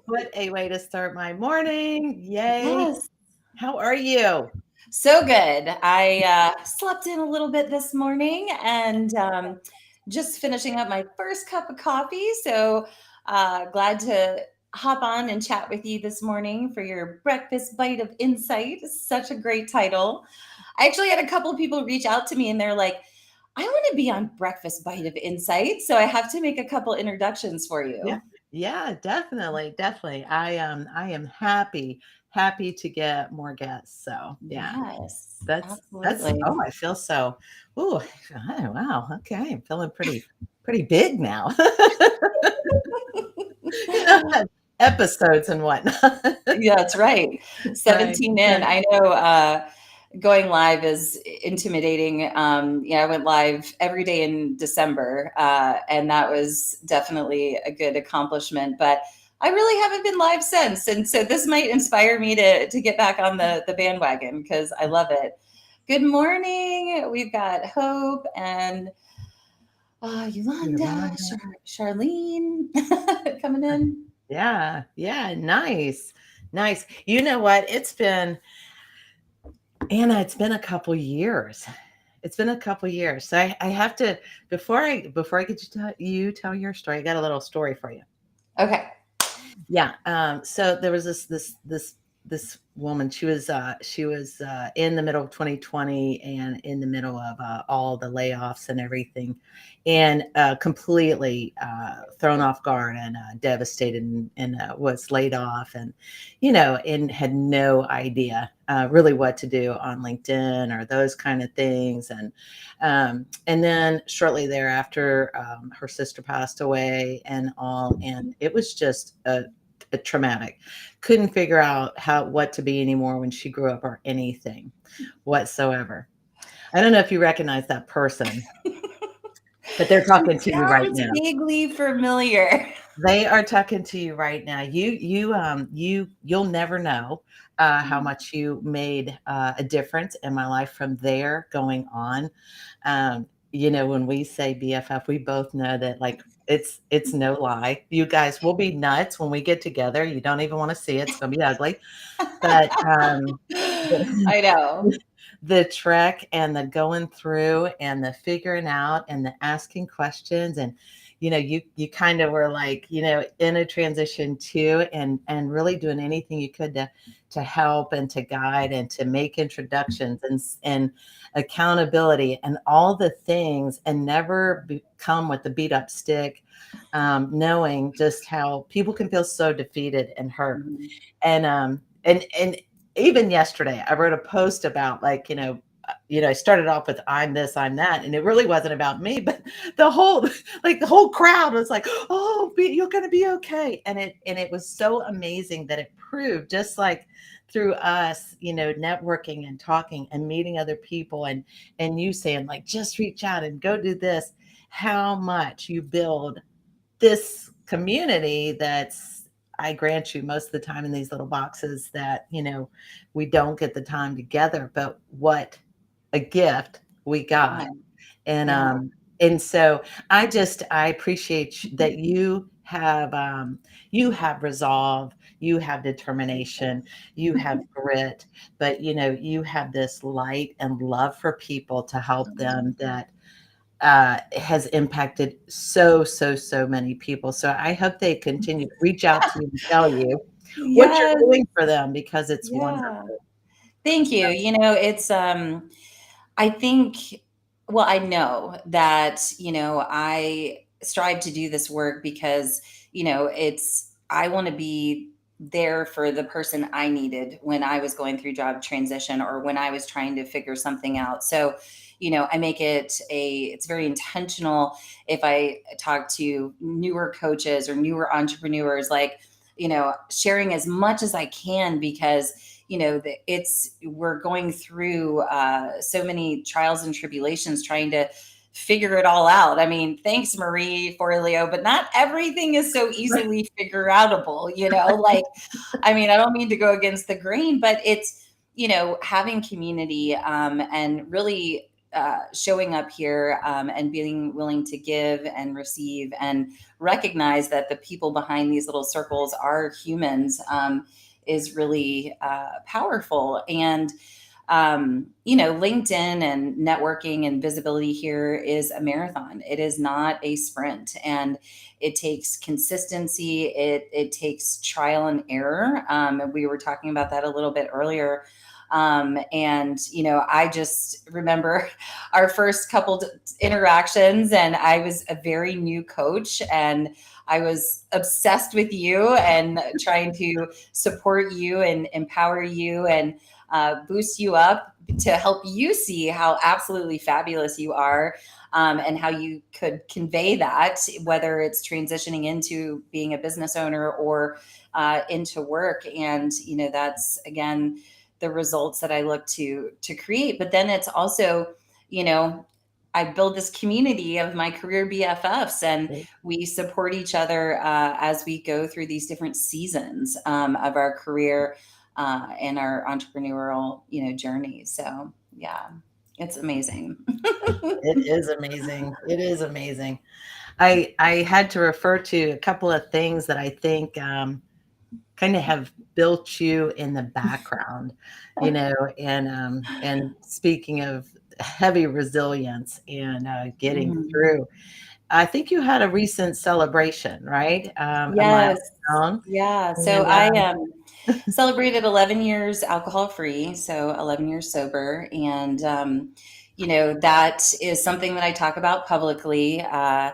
What a way to start my morning. Yay. Yes. How are you? So good. I slept in a little bit this morning and just finishing up my first cup of coffee. So glad to hop on and chat with you this morning for your breakfast bite of insight. Such a great title. I actually had a couple of people reach out to me and they're like, I want to be on Breakfast Bite of Insight. So I have to make a couple introductions for Yeah. you. Yeah, definitely. Definitely. I am happy to get more guests. So yeah, Yes, that's absolutely. oh, I feel so oh wow. Okay. I'm feeling pretty big now. you know, episodes and whatnot. Yeah, that's right. Right. 17 in. Right. I know going live is intimidating. Yeah, I went live every day in December, and that was definitely a good accomplishment. But I really haven't been live since, and so this might inspire me to get back on the bandwagon because I love it. Good morning. We've got Hope and Yolanda, Yolanda. Charlene coming in. Yeah, yeah, nice. Nice. You know what? Anna, it's been a couple years. It's been a couple years. So I have to before I get you tell your story, I got a little story for you. Okay. Yeah. So there was this woman. She was in the middle of 2020 and in the middle of all the layoffs and everything, and completely thrown off guard and devastated and was laid off and and had no idea really what to do on LinkedIn or those kind of things and then shortly thereafter her sister passed away and all and it was just a traumatic. Couldn't figure out what to be anymore when she grew up or anything whatsoever. I don't know if you recognize that person, but they're talking to you right Sounds now. vaguely familiar. They are talking to you right now. You'll never know how much you made a difference in my life from there going on. When we say BFF, we both know that like it's no lie. You guys will be nuts when we get together. You don't even want to see it. It's gonna be ugly. But I know. the trek and the going through and the figuring out and the asking questions and you kind of were like in a transition too and really doing anything you could to help and to guide and to make introductions and accountability and all the things and never come with the beat up stick, knowing just how people can feel so defeated and hurt Mhm. and even yesterday I wrote a post about like I started off with I'm this, I'm that, and it really wasn't about me, but the whole the whole crowd was like, "Oh, you're going to be okay," and it was so amazing that it proved just like through us, networking and talking and meeting other people and you saying like just reach out and go do this, how much you build this community that's I grant you most of the time in these little boxes that, we don't get the time together, but what a gift we Yeah. got. And Yeah. and so I appreciate that you have resolve, you have determination, you have grit, but you have this light and love for people to help them that has impacted so many people. So I hope they continue to reach out to you and tell you what you're Yes. doing for them because it's Yeah. wonderful. Thank you. It's I think well, I know that, I strive to do this work because, I want to be there for the person I needed when I was going through job transition or when I was trying to figure something out. So, I make it's very intentional if I talk to newer coaches or newer entrepreneurs, like, sharing as much as I can because we're going through so many trials and tribulations trying to figure it all out. I mean, thanks Marie Forleo, but not everything is so Right. easily figure outable, like, I mean, I don't mean to go against the grain, but it's, having community and really showing up here and being willing to give and receive and recognize that the people behind these little circles are humans is really powerful. And LinkedIn and networking and visibility here is a marathon. It is not a sprint, and it takes consistency. It takes trial and error. And we were talking about that a little bit earlier. And I just remember our first couple interactions, and I was a very new coach, and I was obsessed with you and trying to support you and empower you and boost you up to help you see how absolutely fabulous you are, and how you could convey that, whether it's transitioning into being a business owner or into work. And that's again the results that I look to create. But then it's also, you know, I build this community of my career BFFs, and we support each other as we go through these different seasons of our career and our entrepreneurial, journey. So yeah, it's amazing. It is amazing. It is amazing. I had to refer to a couple of things that I think kind of have built you in the background, and speaking of heavy resilience and getting Mhm. through. I think you had a recent celebration, right? A Yes. milestone, Yeah. So and I celebrated 11 years alcohol free, so 11 years sober. And, that is something that I talk about publicly. I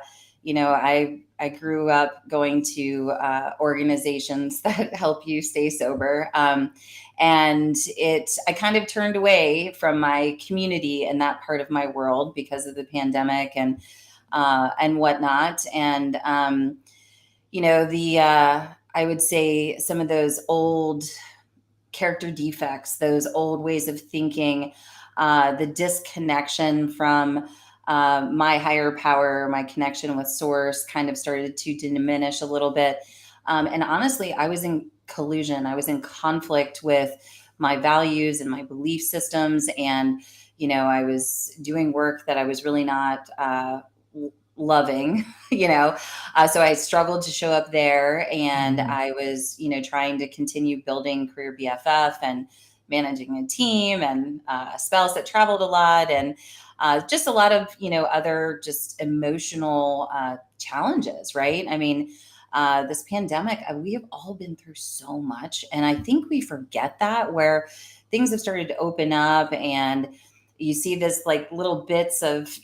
grew up going to organizations that help you stay sober. And I kind of turned away from my community and that part of my world because of the pandemic and whatnot. And, I would say some of those old character defects, those old ways of thinking, the disconnection from my higher power, my connection with source kind of started to diminish a little bit. And honestly, I was in collusion. I was in conflict with my values and my belief systems. And, I was doing work that I was really not loving, so I struggled to show up there, and Mhm. I was, trying to continue building career BFF and managing a team and a spouse that traveled a lot, and just a lot of, other just emotional challenges, right? I mean, this pandemic, we have all been through so much. And I think we forget that, where things have started to open up, and you see this like little bits of,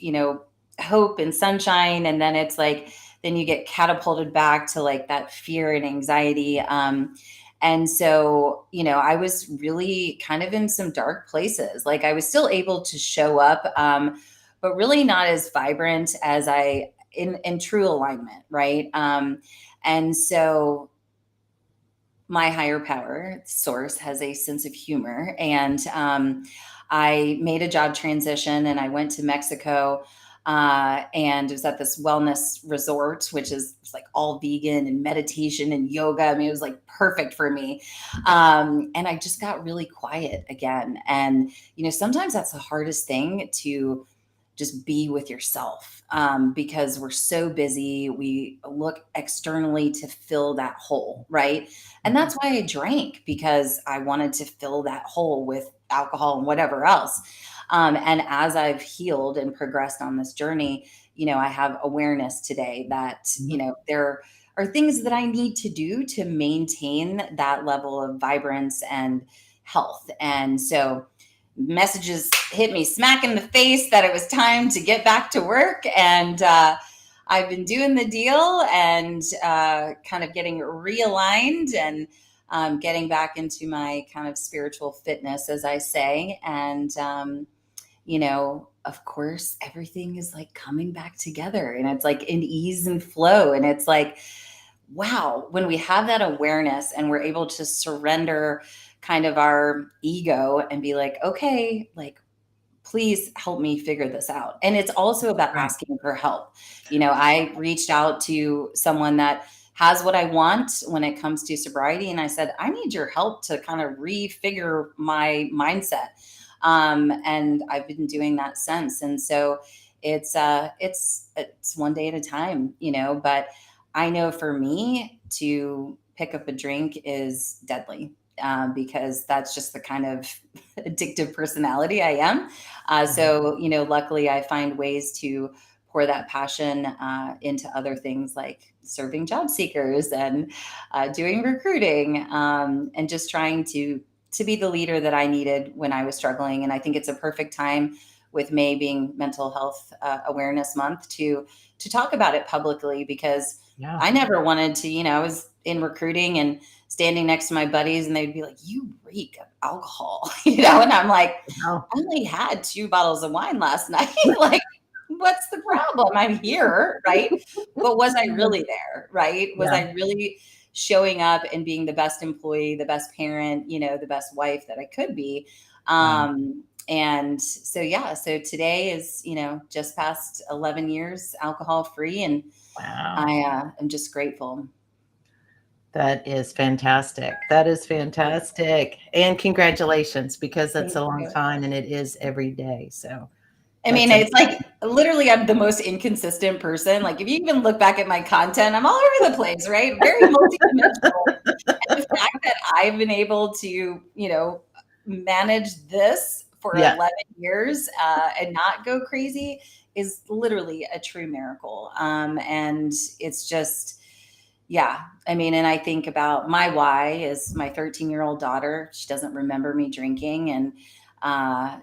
hope and sunshine, and then it's like then you get catapulted back to like that fear and anxiety. And so, I was really kind of in some dark places. Like I was still able to show up, but really not as vibrant as I in true alignment, right? And so my higher power source has a sense of humor, and I made a job transition, and I went to Mexico, and it was at this wellness resort, which is like all vegan and meditation and yoga. I mean, it was like perfect for me. And I just got really quiet again. And sometimes that's the hardest thing, to just be with yourself, because we're so busy. We look externally to fill that hole, right? And Mhm. that's why I drank, because I wanted to fill that hole with alcohol and whatever else. And as I've healed and progressed on this journey, I have awareness today that, Mhm. there are things that I need to do to maintain that level of vibrance and health. And so messages hit me smack in the face that it was time to get back to work. And I've been doing the deal, and kind of getting realigned, and getting back into my kind of spiritual fitness, as I say. And, of course, everything is like coming back together, and it's like in ease and flow. And it's like, wow, when we have that awareness and we're able to surrender kind of our ego and be like, okay, like, please help me figure this out. And it's also about Right. asking for help. I reached out to someone that has what I want when it comes to sobriety. And I said, I need your help to kind of refigure my mindset. And I've been doing that since. And so it's one day at a time, but I know for me to pick up a drink is deadly. Because that's just the kind of addictive personality I am. Mhm. So, luckily I find ways to pour that passion into other things like serving job seekers and doing recruiting, and just trying to be the leader that I needed when I was struggling. And I think it's a perfect time with May being Mental Health Awareness Month to talk about it publicly, because Yeah. I never wanted to. I was in recruiting and standing next to my buddies, and they'd be like, "You reek of alcohol," and I'm like, Oh, "I only had 2 bottles of wine last night." Like, what's the problem? I'm here, right? But was I really there, right? Was yeah. I really showing up and being the best employee, the best parent, the best wife that I could be? Wow. And so, yeah, so today is, just past 11 years alcohol free. And Wow. I am just grateful. That is fantastic. That is fantastic. And congratulations, because that's Thank a long you. time and it is every day. So I mean, that's it's like literally I'm the most inconsistent person. Like if you even look back at my content, I'm all over the place, right? Very multidimensional. And the fact that I've been able to, manage this for yeah, 11 years and not go crazy is literally a true miracle. And it's just, yeah. I mean, and I think about my why is my 13-year-old daughter. She doesn't remember me drinking. And, I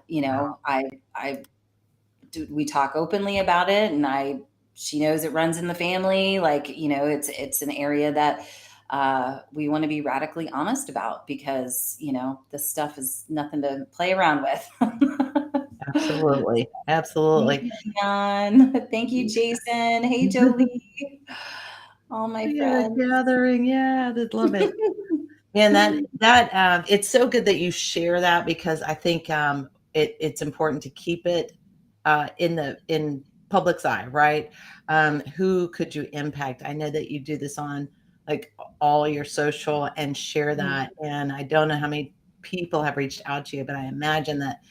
we talk openly about it, and she knows it runs in the family. Like, it's an area that we want to be radically honest about, because this stuff is nothing to play around with. absolutely. Thank Absolutely. you, Dion. Thank you, Jason. Hey, Jolie. All my We had a friends. gathering. Yeah, they'd love it. And it's so good that you share that, because I think it's important to keep it in public's eye, right? Who could you impact? I know that you do this on like all your social and share that, and I don't know how many people have reached out to you, but I imagine that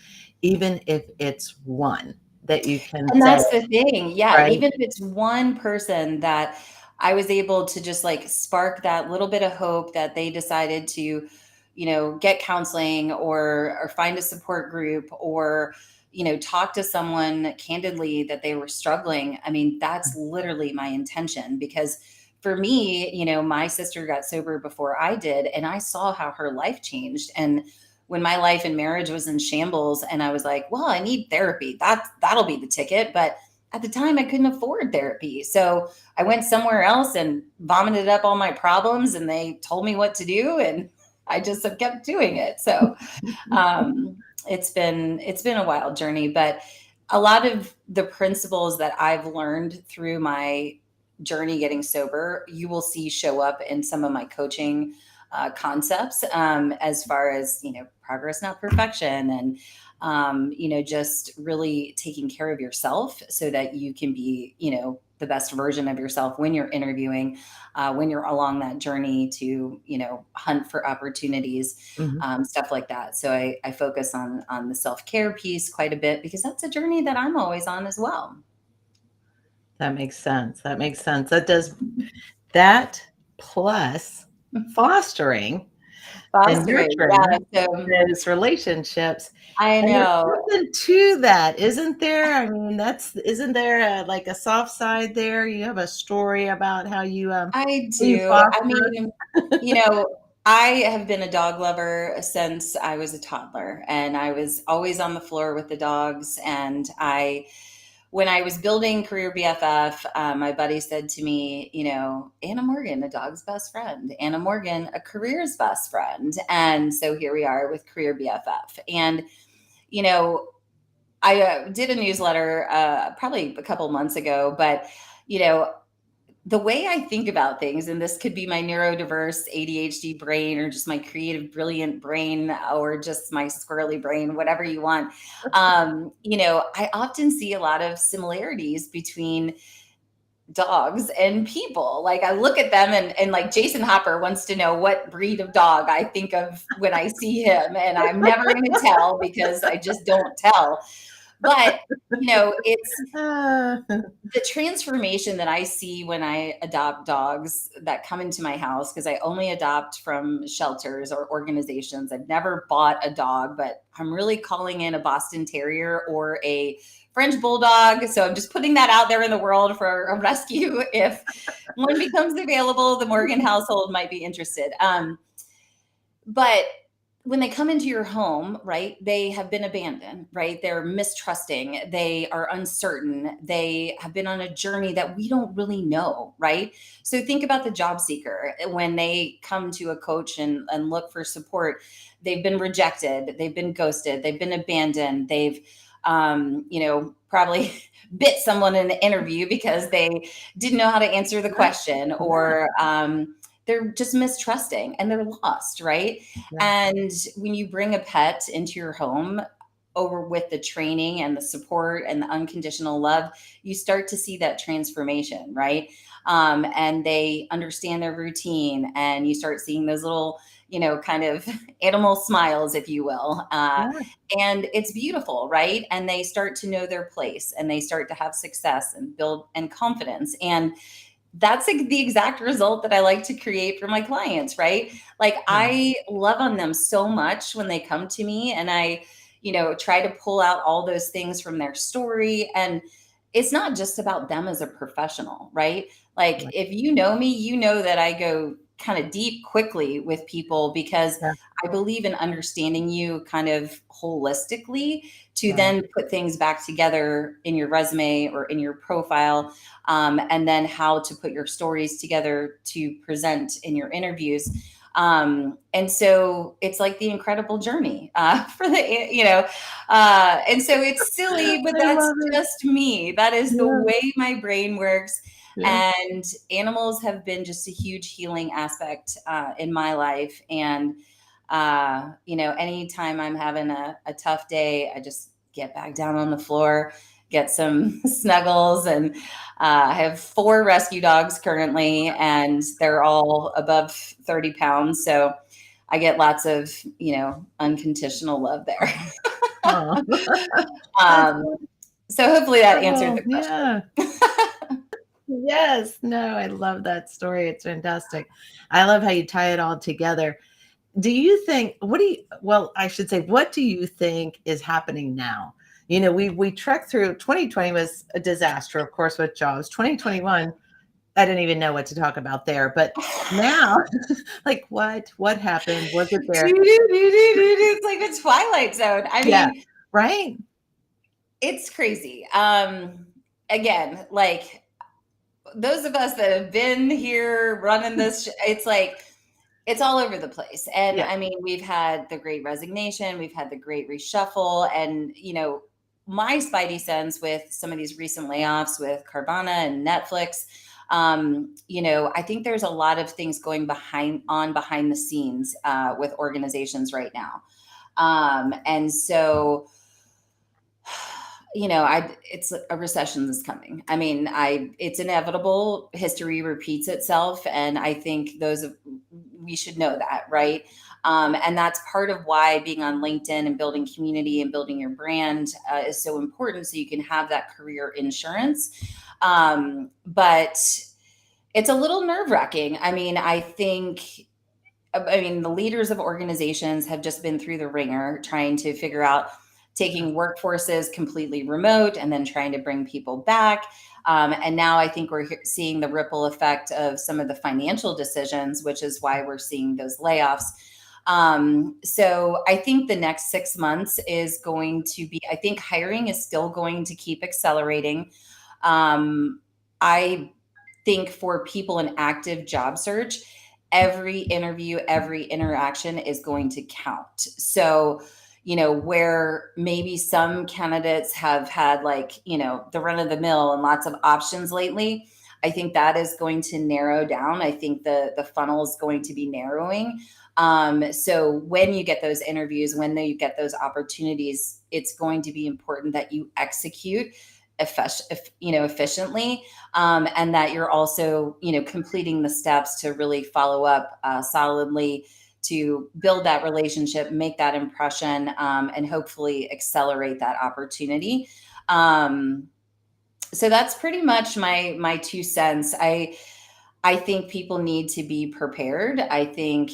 even if it's one that you can And say, that's the thing. Yeah, right? even if it's one person that I was able to just like spark that little bit of hope that they decided to, get counseling or find a support group, or, talk to someone candidly that they were struggling. I mean, that's literally my intention, because for me, my sister got sober before I did, and I saw how her life changed. And when my life and marriage was in shambles, and I was like, well, I need therapy. That'll be the ticket. But at the time I couldn't afford therapy. So I went somewhere else and vomited up all my problems, and they told me what to do, and I just have kept doing it. So it's been a wild journey, but a lot of the principles that I've learned through my journey getting sober, you will see show up in some of my coaching concepts, as far as progress not perfection, and just really taking care of yourself so that you can be the best version of yourself when you're interviewing, when you're along that journey to hunt for opportunities, Mhm. stuff like that. So I focus on the self-care piece quite a bit, because that's a journey that I'm always on as well. That makes sense. That makes sense. That does that, plus fostering and Fostering, yeah. nurturing So those relationships, I and there's know. something to that, isn't there? I mean, that's isn't there like a soft side there? You have a story about I how you do. I foster. mean, you know, I have been a dog lover since I was a toddler, and I was always on the floor with the dogs. And when I was building Career BFF, my buddy said to me, Anna Morgan, a dog's best friend, Anna Morgan, a career's best friend. And so here we are with Career BFF. And, you know, I did a newsletter probably a couple months ago, but, you know, the way I think about things, and this could be my neurodiverse ADHD brain, or just my creative, brilliant brain, or just my squirrely brain, whatever you want. I often see a lot of similarities between dogs and people. Like I look at them and like Jason Hopper wants to know what breed of dog I think of when I see him. And I'm never going to tell because I just don't tell. But, it's Ah, the transformation that I see when I adopt dogs that come into my house, because I only adopt from shelters or organizations. I've never bought a dog, but I'm really calling in a Boston Terrier or a French Bulldog. So I'm just putting that out there in the world for a rescue. If one becomes available, the Morgan household might be interested. But when they come into your home, right, they have been abandoned, right? They're mistrusting, they are uncertain, they have been on a journey that we don't really know, right? So think about the job seeker when they come to a coach and look for support. They've been rejected, they've been ghosted, they've been abandoned, they've probably bit someone in the interview because they didn't know how to answer the yeah, question, yeah, or they're just mistrusting and they're lost, right? yeah, And when you bring a pet into your home over with the training and the support and the unconditional love, you start to see that transformation, right? And they understand their routine, and you start seeing those little, kind of animal smiles, if you will. yeah, And it's beautiful, right? And they start to know their place, and they start to have success and build and confidence. And that's like the exact result that I like to create for my clients, right? Like yeah, I love on them so much when they come to me, and I, try to pull out all those things from their story. And it's not just about them as a professional, right? Like right, if you know me, you know that I go kind of deep quickly with people because yeah, I believe in understanding you kind of holistically to right, then put things back together in your resume or in your profile, and then how to put your stories together to present in your interviews. And so it's like the incredible journey for the, and so it's silly, but I that's love it. just me. That is the Yeah, way my brain works. yeah, And animals have been just a huge healing aspect in my life. And, anytime I'm having a tough day, I just get back down on the floor, get some snuggles. And I have 4 rescue dogs currently, and they're all above 30 pounds. So I get lots of, unconditional love there. oh, that's um, so hopefully that answered wonderful. the Yeah. question. Yes. No, I love that story. It's fantastic. I love how you tie it all together. Do you think, well, I should say, what do you think is happening now? We trekked through 2020 was a disaster, of course, with jobs. 2021, I didn't even know what to talk about there. But now, like what happened? Was it there? It's like a Twilight Zone. I Yeah. mean, Right? it's crazy. Again, like those of us that have been here running this, it's like it's all over the place. And Yeah. I mean, we've had the great resignation, we've had the great reshuffle, and my spidey sense with some of these recent layoffs with Carvana and Netflix. I think there's a lot of things going behind the scenes with organizations right now. And so it's a recession is coming. I mean, it's inevitable. History repeats itself, and I think we should know that, right? And that's part of why being on LinkedIn and building community and building your brand is so important, so you can have that career insurance. But it's a little nerve wracking. I mean, the leaders of organizations have just been through the ringer trying to figure out taking workforces completely remote and then trying to bring people back. And now I think we're seeing the ripple effect of some of the financial decisions, which is why we're seeing those layoffs. So I think the next 6 months is going to be, I think hiring is still going to keep accelerating. I think for people in active job search, every interview, every interaction is going to count. So, where maybe some candidates have had the run of the mill and lots of options lately, I think that is going to narrow down. I think the funnel is going to be narrowing. So when you get those interviews, when you get those opportunities, it's going to be important that you execute efficiently, and that you're also, completing the steps to really follow up solidly to build that relationship, make that impression, and hopefully accelerate that opportunity. Um, so that's pretty much my 2 cents. I think people need to be prepared. I think,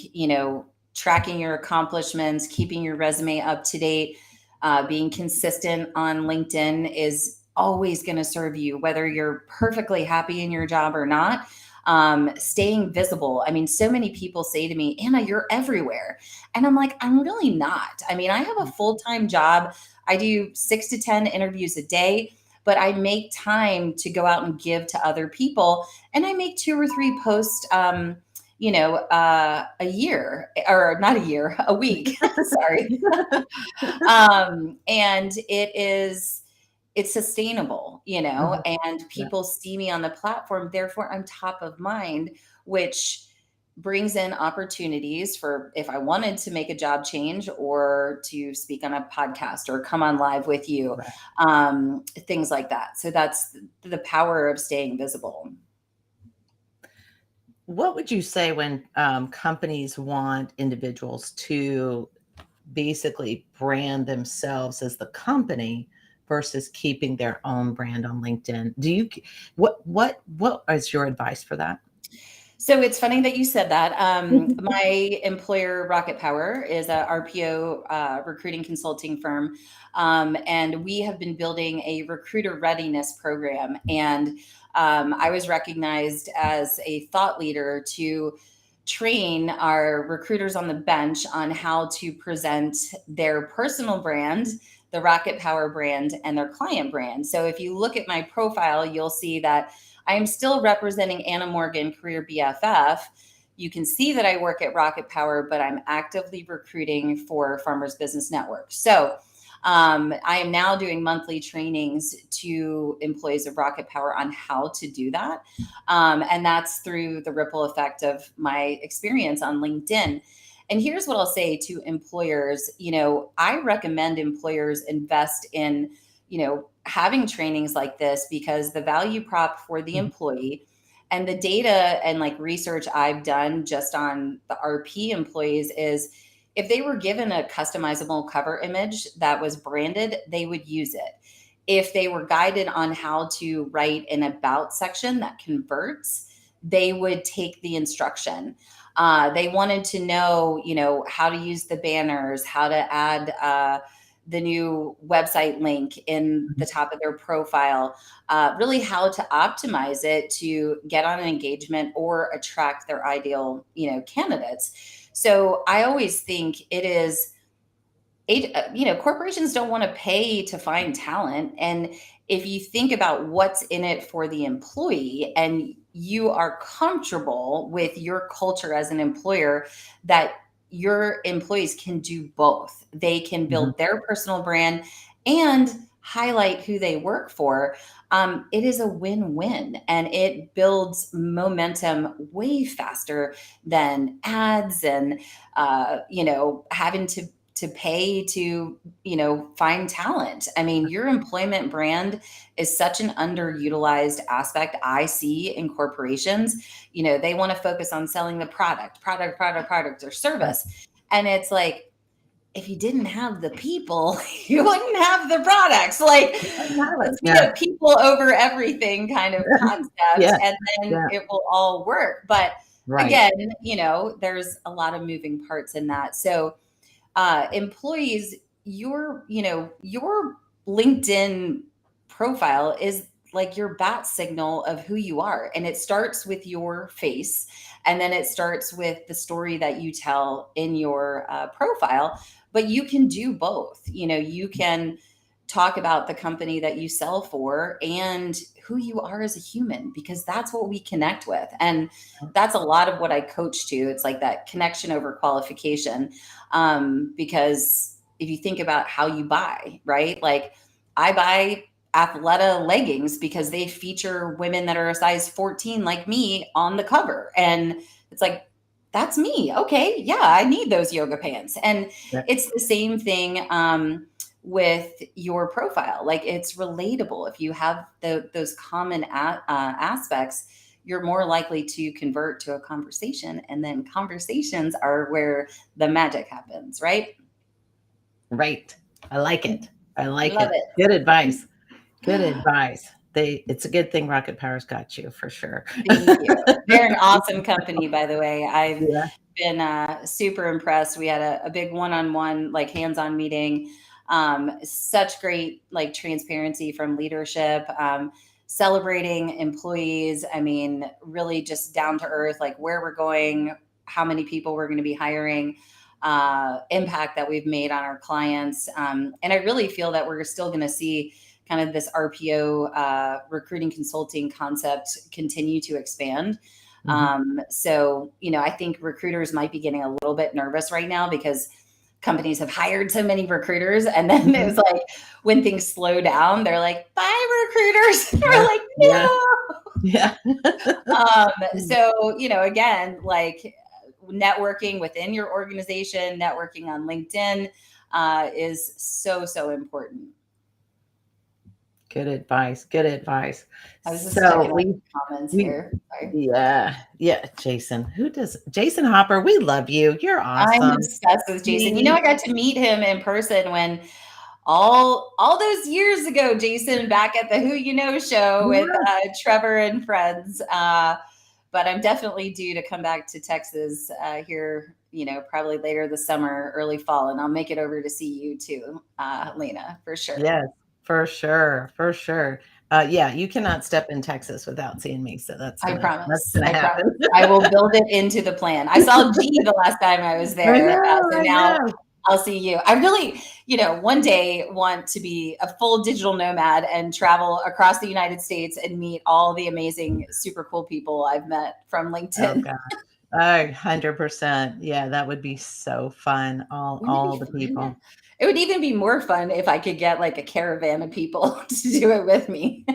tracking your accomplishments, keeping your resume up to date, being consistent on LinkedIn is always going to serve you, whether you're perfectly happy in your job or not. Staying visible. I mean, so many people say to me, Anna, you're everywhere. And I'm like, I'm really not. I mean, I have a full time job. I do 6 to 10 interviews a day, but I make time to go out and give to other people, and I make 2 or 3 posts, a year, or not a year, a week. Sorry. And it's sustainable, Mhm. and Yeah, people see me on the platform. Therefore, I'm top of mind, which brings in opportunities for if I wanted to make a job change or to speak on a podcast or come on live with you, right. things like that. So that's the power of staying visible. What would you say when companies want individuals to basically brand themselves as the company versus keeping their own brand on LinkedIn? Do you what is your advice for that? So it's funny that you said that. My employer, Rocket Power, is a RPO, recruiting consulting firm, and we have been building a recruiter readiness program. And I was recognized as a thought leader to train our recruiters on the bench on how to present their personal brand, the Rocket Power brand, and their client brand. So if you look at my profile, you'll see that I am still representing Anna Morgan, Career BFF. You can see that I work at Rocket Power, but I'm actively recruiting for Farmers Business Network. So I am now doing monthly trainings to employees of Rocket Power on how to do that. And that's through the ripple effect of my experience on LinkedIn. And here's what I'll say to employers. I recommend employers invest in, having trainings like this, because the value prop for the Mhm. employee and the data and like research I've done just on the RP employees is, if they were given a customizable cover image that was branded, they would use it. If they were guided on how to write an about section that converts, they would take the instruction. They wanted to know, how to use the banners, how to add the new website link in the top of their profile, really how to optimize it to get on an engagement or attract their ideal, candidates. So I always think it is, corporations don't want to pay to find talent. And if you think about what's in it for the employee and you are comfortable with your culture as an employer, that your employees can do both. They can Mhm. build their personal brand and highlight who they work for. It is a win-win, and it builds momentum way faster than ads and having to pay to, find talent. I mean, your employment brand is such an underutilized aspect I see in corporations. They want to focus on selling the product or Right. service. And it's like, if you didn't have the people, you wouldn't have the products. Like, let's be Yeah. a people over everything kind of concept, Yeah. and then Yeah. it will all work. But Right. again, there's a lot of moving parts in that. So employees, your LinkedIn profile is like your bat signal of who you are. And it starts with your face. And then it starts with the story that you tell in your profile. But you can do both. You can talk about the company that you sell for and who you are as a human, because that's what we connect with. And that's a lot of what I coach to. It's like that connection over qualification. Because if you think about how you buy, right? Like, I buy Athleta leggings because they feature women that are a size 14 like me on the cover. And it's like, that's me. Okay. Yeah, I need those yoga pants. And Yeah. it's the same thing with your profile. Like it's relatable. If you have those common aspects, you're more likely to convert to a conversation. And then conversations are where the magic happens, right? Right. I like it. I like Love it. it. Good advice. Good advice. It's a good thing Rocket Power's got you for sure. Thank you. They're an awesome company, by the way. I've Yeah. been super impressed. We had a big one-on-one, like hands-on meeting. Such great like transparency from leadership, celebrating employees. I mean, really just down to earth, like where we're going, how many people we're going to be hiring, impact that we've made on our clients. And I really feel that we're still going to see kind of this RPO recruiting consulting concept continue to expand. Mhm. So, I think recruiters might be getting a little bit nervous right now because companies have hired so many recruiters. And then it Mhm. was like when things slow down, they're like, bye, recruiters. We're Yeah. like, Yeah. no. Yeah. So, again, like networking within your organization, networking on LinkedIn is so, so important. Good advice. Good advice. I was just checking So out the comments we here. Sorry. yeah, yeah, Jason. Who does Jason Hopper? We love you. You're I'm awesome. obsessed with Jason. Me. I got to meet him in person when all those years ago, Jason, back at the Who You Know show with Yeah. Trevor and friends. But I'm definitely due to come back to Texas here, probably later this summer, early fall, and I'll make it over to see you too, Lena, for sure. Yes, for sure, for sure. Yeah, you cannot step in Texas without seeing me, so I that's promise. gonna I promise. happen. I will build it into the plan. I saw G the last time I was I there, know, so I now know. I'll see you. I really, one day want to be a full digital nomad and travel across the United States and meet all the amazing, super cool people I've met from Oh LinkedIn. god. 100%. Yeah, that would be so fun, Wouldn't it be all the fun? people. It would even be more fun if I could get like a caravan of people to do it with me.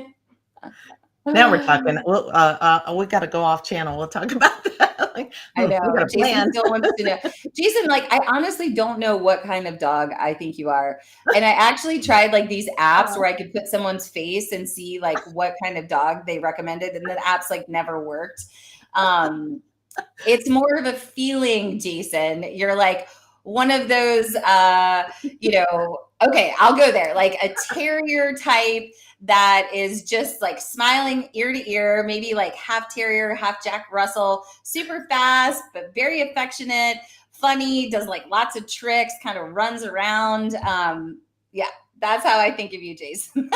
Now we're talking. Well, we gotta go off channel. We'll talk about that. Like, I we know. got a Jason plan. still wants to know. Jason, like, I honestly don't know what kind of dog I think you are. And I actually tried like these apps Oh, where I could put someone's face and see like what kind of dog they recommended. And the apps like never worked. Um, it's more of a feeling, Jason. You're like one of those, okay, I'll go there. Like a terrier type that is just like smiling ear to ear, maybe like half terrier, half Jack Russell, super fast, but very affectionate, funny, does like lots of tricks, kind of runs around. Yeah, that's how I think of you, Jason.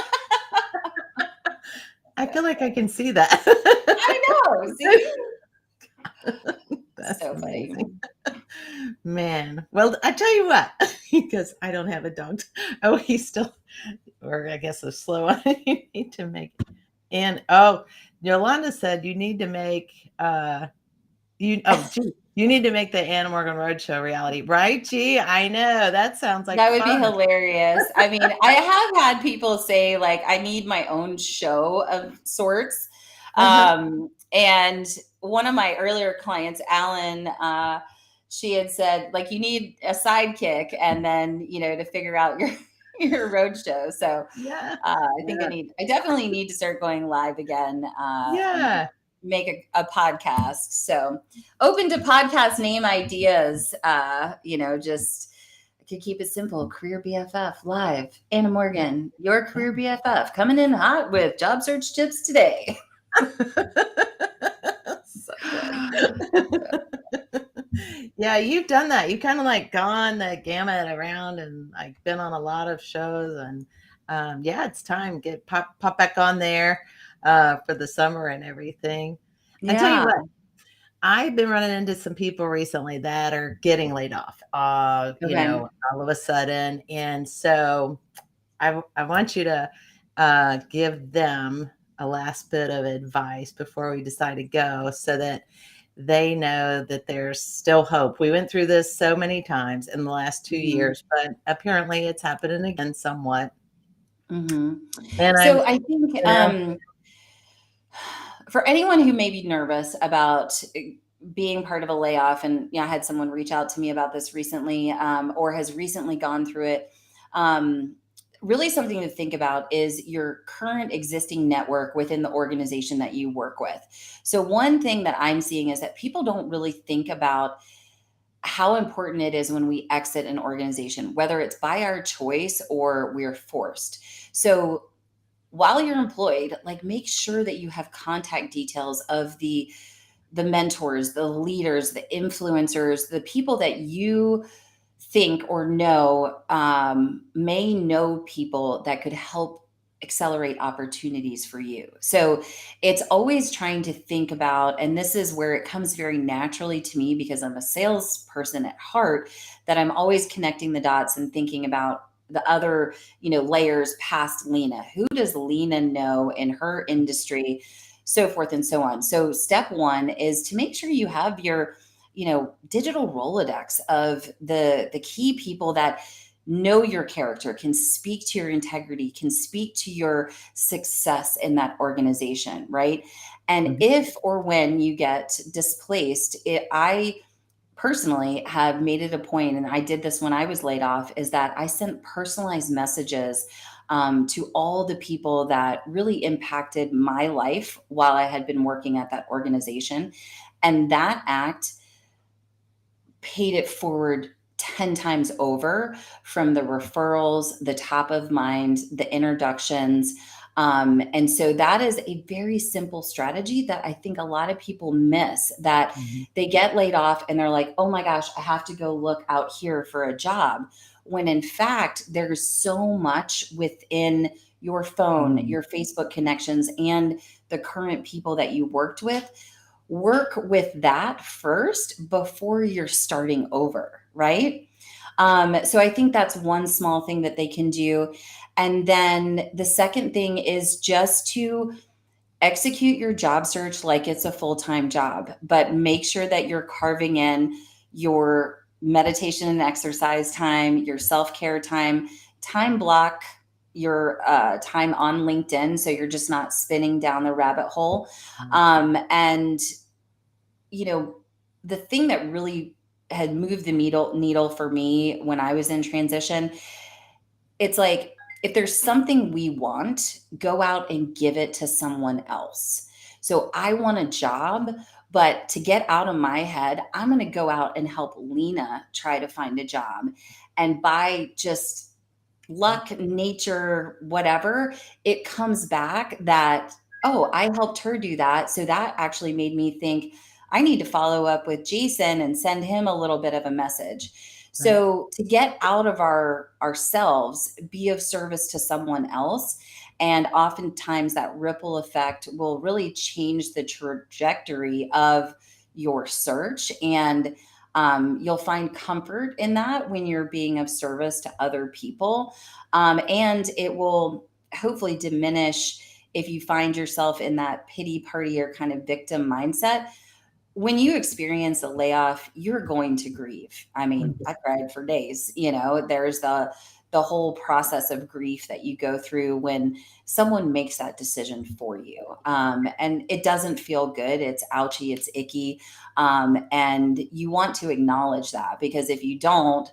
I feel like I can see that. I know. See? That's So funny. amazing. Man, well, I tell you what, because I don't have a dog. Oh, he's still, or I guess a slow one. You need to make, and Yolanda said you need to make, gee, you need to make the Anna Morgan Roadshow reality, right? Gee, I know that sounds like That would be fun. hilarious. I mean, I have had people say like I need my own show of sorts. Uh-huh. And one of my earlier clients, Alan, she had said like you need a sidekick and then, to figure out your your road show. So Yeah, I think yeah, I definitely need to start going live again and yeah. make a podcast. So open to podcast name ideas. Just I could keep it simple. Career BFF live. Anna Morgan, your career BFF, coming in hot with job search tips today. So good. Yeah, you've done that. You've kind of like gone the gamut around and like been on a lot of shows and yeah, it's time get pop back on there for the summer and everything. And tell you Yeah. what, I've been running into some people recently that are getting laid off. Okay. All of a sudden, and so I want you to give them a last bit of advice before we decide to go so that they know that there's still hope. We went through this so many times in the last 2 Mhm. years, but apparently it's happening again somewhat. Mhm. And So I'm, I think you know, for anyone who may be nervous about being part of a layoff, and I had someone reach out to me about this recently, or has recently gone through it. um, really something to think about is your current existing network within the organization that you work with. So one thing that I'm seeing is that people don't really think about how important it is when we exit an organization, whether it's by our choice or we're forced. So while you're employed, like make sure that you have contact details of the mentors, the leaders, the influencers, the people that you think or know may know people that could help accelerate opportunities for you. So it's always trying to think about, and this is where it comes very naturally to me because I'm a salesperson at heart, that I'm always connecting the dots and thinking about the other, layers past Lena. Who does Lena know in her industry? So forth and so on. So step one is to make sure you have your digital Rolodex of the key people that know your character, can speak to your integrity, can speak to your success in that organization, right? And Mhm. if or when you get displaced, I personally have made it a point, and I did this when I was laid off, is that I sent personalized messages to all the people that really impacted my life while I had been working at that organization. And that act paid it forward 10 times over, from the referrals, the top of mind, the introductions. And so that is a very simple strategy that I think a lot of people miss, that Mhm. they get laid off and they're like, oh my gosh, I have to go look out here for a job. When in fact, there's so much within your phone, Mhm. your Facebook connections, and the current people that you worked with. Work with that first before you're starting over, right? So I think that's one small thing that they can do. And then the second thing is just to execute your job search like it's a full-time job, but make sure that you're carving in your meditation and exercise time, your self-care time, time block your time on LinkedIn so you're just not spinning down the rabbit hole. And the thing that really had moved the needle for me when I was in transition, it's like, if there's something we want, go out and give it to someone else. So I want a job, but to get out of my head, I'm going to go out and help Lena try to find a job. And by just luck, nature, whatever, it comes back that, oh, I helped her do that. So that actually made me think I need to follow up with Jason and send him a little bit of a message. Right. So to get out of ourselves, be of service to someone else. And oftentimes that ripple effect will really change the trajectory of your search. And you'll find comfort in that when you're being of service to other people. And it will hopefully diminish if you find yourself in that pity party or kind of victim mindset. When you experience a layoff, you're going to grieve. I mean, Mhm. I cried for days. There's the whole process of grief that you go through when someone makes that decision for you. And it doesn't feel good. It's ouchy, it's icky. And you want to acknowledge that, because if you don't,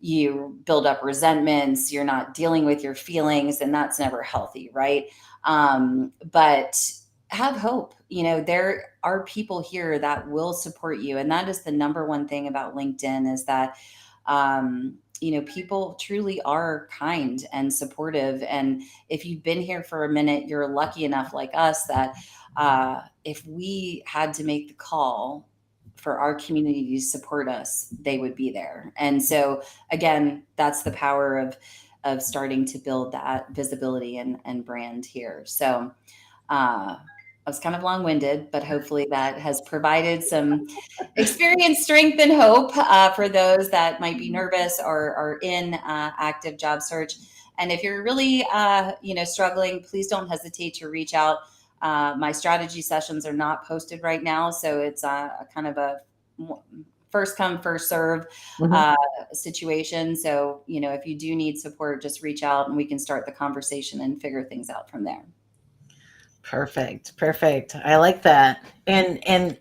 you build up resentments, you're not dealing with your feelings, and that's never healthy, right? But have hope. There are people here that will support you. And that is the number one thing about LinkedIn, is that people truly are kind and supportive. And if you've been here for a minute, you're lucky enough, like us, that if we had to make the call for our community to support us, they would be there. And so again, that's the power of starting to build that visibility and brand here. So I was kind of long-winded, but hopefully that has provided some experience, strength, and hope for those that might be nervous or are in active job search. And if you're really, struggling, please don't hesitate to reach out. My strategy sessions are not posted right now, so it's a kind of a first come, first serve Mhm. uh, situation. So, if you do need support, just reach out and we can start the conversation and figure things out from there. Perfect. Perfect. I like that. And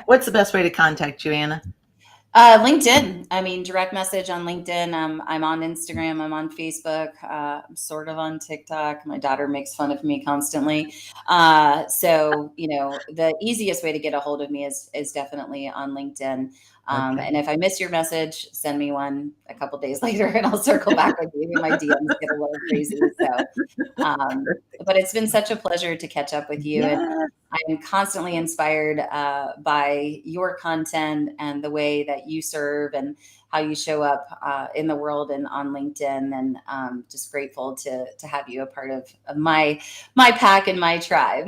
what's the best way to contact you, Anna? LinkedIn. I mean, direct message on LinkedIn. I'm on Instagram. I'm on Facebook. I'm sort of on TikTok. My daughter makes fun of me constantly. So, the easiest way to get a hold of me is definitely on LinkedIn. Okay. And if I miss your message, send me one a couple days later, and I'll circle back with you. My DMs get a little crazy. So, but it's been such a pleasure to catch up with you, and Yeah. I'm constantly inspired by your content and the way that you serve and how you show up in the world and on LinkedIn. And just grateful to have you a part of my pack and my tribe.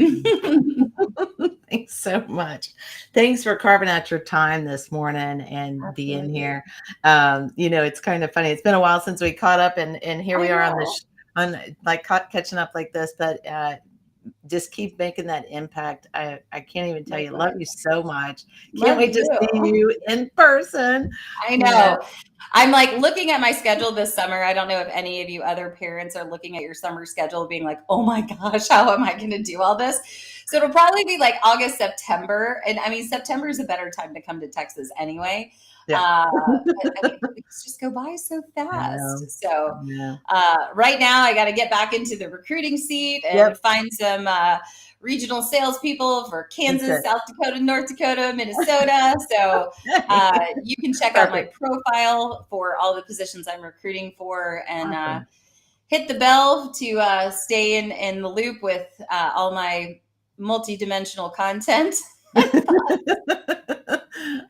Thanks so much. Thanks for carving out your time this morning and being Absolutely. here. It's kind of funny. It's been a while since we caught up, and here I we are on know. on like catching up like this. But just keep making that impact. I can't even tell you. Love Likewise. you so much. Can't Love wait to see you. you in person. I You know, know. I'm like looking at my schedule this summer. I don't know if any of you other parents are looking at your summer schedule being like, oh my gosh, how am I going to do all this? So it'll probably be like August, September. And I mean, September is a better time to come to Texas anyway. yeah. But I mean, the weeks just go by so I know. fast. So Yeah. right now, I got to get back into the recruiting seat and Yep. find some regional salespeople for Kansas, Okay. South Dakota, North Dakota, Minnesota. So you can check out my Perfect. profile for all the positions I'm recruiting for, and Awesome. hit the bell to stay in the loop with all my multi-dimensional content.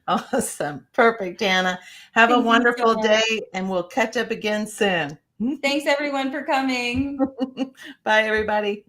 Awesome. Perfect, Anna. Have a Thank you so wonderful much. day, and we'll catch up again soon. Thanks everyone for coming. Bye, everybody.